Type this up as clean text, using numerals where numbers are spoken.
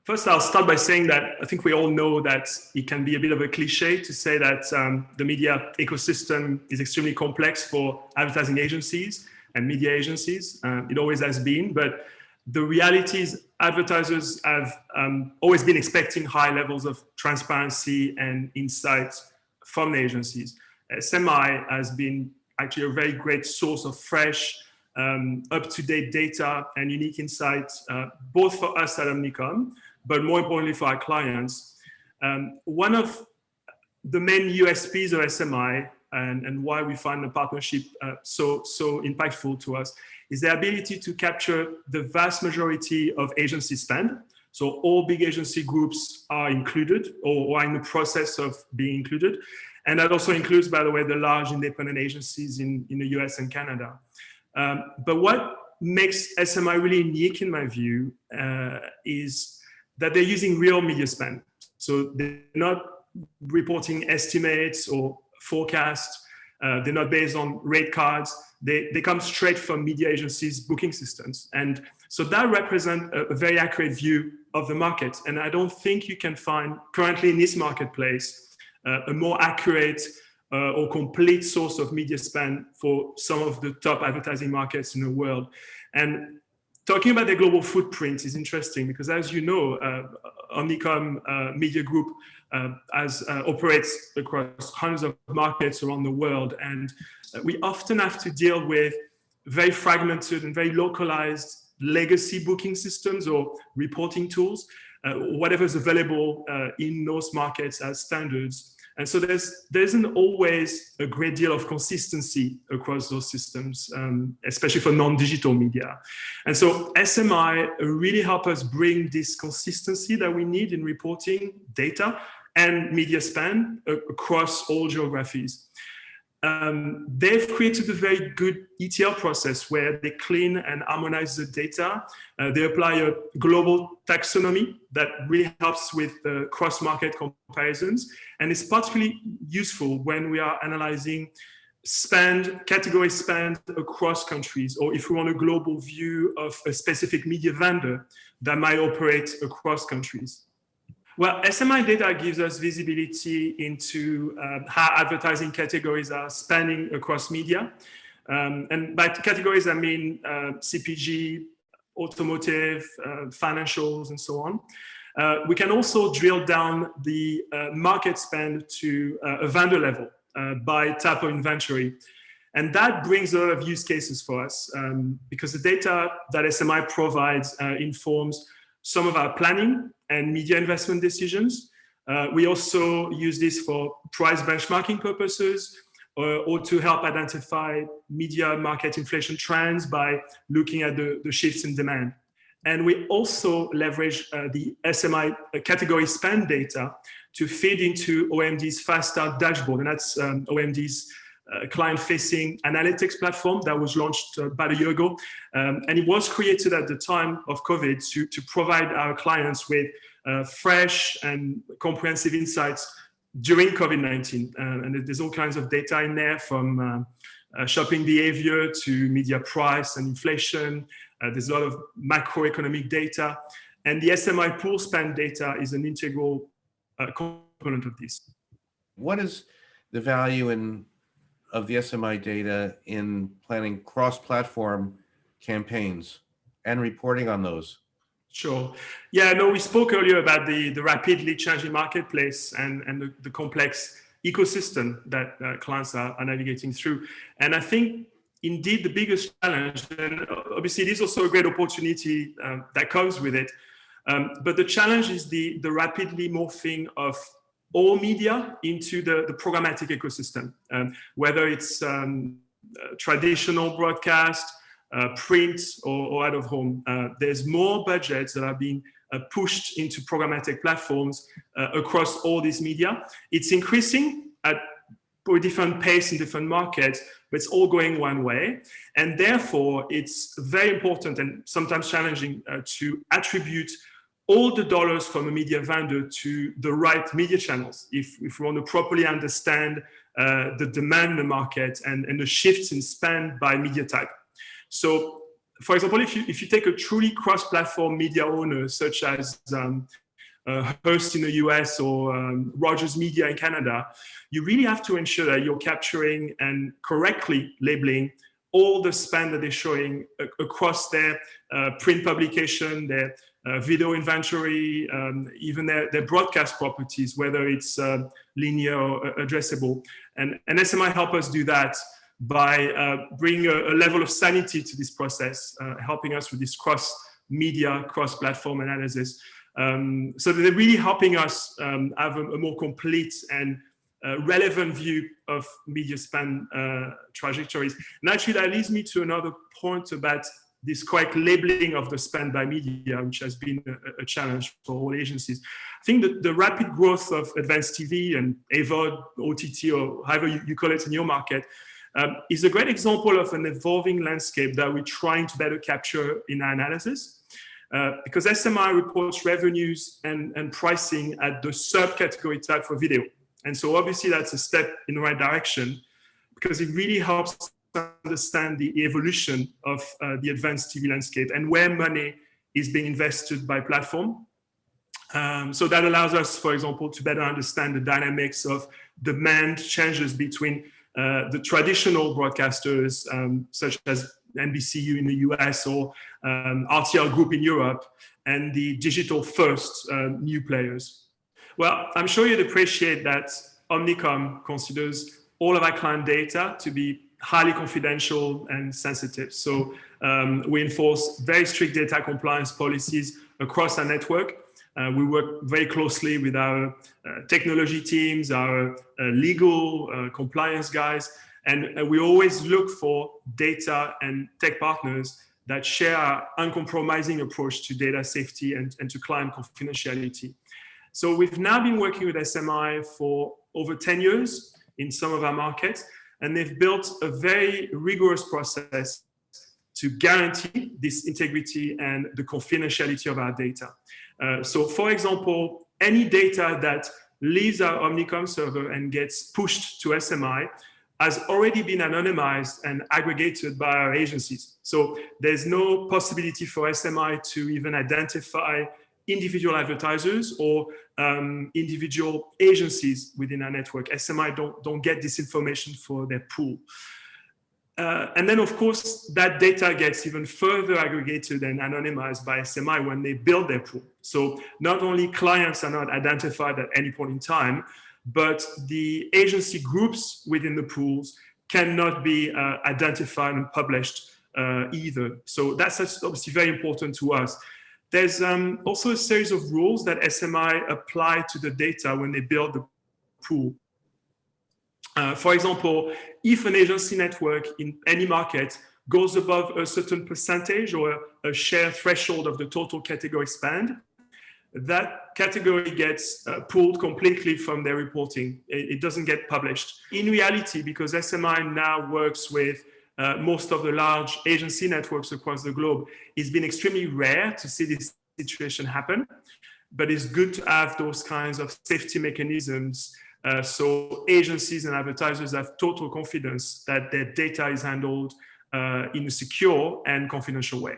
First, I'll start by saying that I think we all know that it can be a bit of a cliche to say that the media ecosystem is extremely complex for advertising agencies and media agencies. It always has been, but the reality is advertisers have always been expecting high levels of transparency and insight from the agencies. SMI has been actually a very great source of fresh, up-to-date data and unique insights, both for us at Omnicom, but more importantly for our clients. One of the main USPs of SMI and why we find the partnership so impactful to us is the ability to capture the vast majority of agency spend. So all big agency groups are included or are in the process of being included. And that also includes, by the way, the large independent agencies in the US and Canada. But what makes SMI really unique in my view is that they're using real media spend. So they're not reporting estimates or forecasts. They're not based on rate cards. They come straight from media agencies' booking systems. And so that represents a very accurate view of the market. And I don't think you can find currently in this marketplace a more accurate or complete source of media spend for some of the top advertising markets in the world. And talking about the global footprint is interesting because, as you know, Omnicom Media Group operates across hundreds of markets around the world. And we often have to deal with very fragmented and very localized legacy booking systems or reporting tools, whatever is available in those markets as standards. And so there isn't always a great deal of consistency across those systems, especially for non-digital media. And so SMI really help us bring this consistency that we need in reporting data and media spend across all geographies. They've created a very good ETL process where they clean and harmonize the data. They apply a global taxonomy that really helps with cross-market comparisons. And it's particularly useful when we are analyzing category spend across countries, or if we want a global view of a specific media vendor that might operate across countries. Well, SMI data gives us visibility into how advertising categories are spending across media. And by categories, I mean CPG, automotive, financials, and so on. We can also drill down the market spend to a vendor level by type of inventory. And that brings a lot of use cases for us because the data that SMI provides informs some of our planning and media investment decisions. We also use this for price benchmarking purposes or to help identify media market inflation trends by looking at the shifts in demand. And we also leverage the SMI category spend data to feed into OMD's Fast Start dashboard. And that's OMD's client-facing analytics platform that was launched about a year ago. And it was created at the time of COVID to provide our clients with fresh and comprehensive insights during COVID-19. And there's all kinds of data in there from shopping behavior to media price and inflation. There's a lot of macroeconomic data. And the SMI pool spend data is an integral component of this. What is the value of the SMI data in planning cross-platform campaigns and reporting on those? Sure. Yeah, no, we spoke earlier about the rapidly changing marketplace and the complex ecosystem that clients are navigating through. And I think, indeed, the biggest challenge, and obviously it is also a great opportunity that comes with it, but the challenge is the rapidly morphing of all media into the programmatic ecosystem, whether it's traditional broadcast, print, or out of home. There's more budgets that are being pushed into programmatic platforms across all these media. It's increasing at a different pace in different markets, but it's all going one way. And therefore, it's very important and sometimes challenging to attribute all the dollars from a media vendor to the right media channels if we want to properly understand the demand in the market and the shifts in spend by media type. So for example, if you take a truly cross-platform media owner, such as Hearst in the US or Rogers Media in Canada, you really have to ensure that you're capturing and correctly labeling all the spend that they're showing across their print publication, their video inventory, even their broadcast properties, whether it's linear or addressable. And SMI help us do that by bringing a level of sanity to this process, helping us with this cross-media, cross-platform analysis. So they're really helping us have a more complete and relevant view of media spend trajectories. And actually that leads me to another point about this correct labeling of the spend by media, which has been a challenge for all agencies. I think that the rapid growth of advanced TV and AVOD, OTT, or however you call it in your market, is a great example of an evolving landscape that we're trying to better capture in our analysis. Because SMI reports revenues and pricing at the subcategory tag for video. And so obviously that's a step in the right direction because it really helps understand the evolution of the advanced TV landscape and where money is being invested by platform. So that allows us, for example, to better understand the dynamics of demand changes between the traditional broadcasters, such as NBCU in the US or RTL Group in Europe, and the digital first new players. Well, I'm sure you'd appreciate that Omnicom considers all of our client data to be highly confidential and sensitive. So we enforce very strict data compliance policies across our network. We work very closely with our technology teams, our legal compliance guys, and we always look for data and tech partners that share our uncompromising approach to data safety and to client confidentiality. So we've now been working with SMI for over 10 years in some of our markets, and they've built a very rigorous process to guarantee this integrity and the confidentiality of our data. So for example, any data that leaves our Omnicom server and gets pushed to SMI has already been anonymized and aggregated by our agencies. So there's no possibility for SMI to even identify individual advertisers or individual agencies within our network. SMI don't get this information for their pool. And then, of course, that data gets even further aggregated and anonymized by SMI when they build their pool. So not only clients are not identified at any point in time, but the agency groups within the pools cannot be identified and published either. So that's obviously very important to us. There's also a series of rules that SMI apply to the data when they build the pool. For example, if an agency network in any market goes above a certain percentage or a share threshold of the total category spend, that category gets pulled completely from their reporting. It doesn't get published. In reality, because SMI now works with most of the large agency networks across the globe, it's been extremely rare to see this situation happen, but it's good to have those kinds of safety mechanisms so agencies and advertisers have total confidence that their data is handled in a secure and confidential way.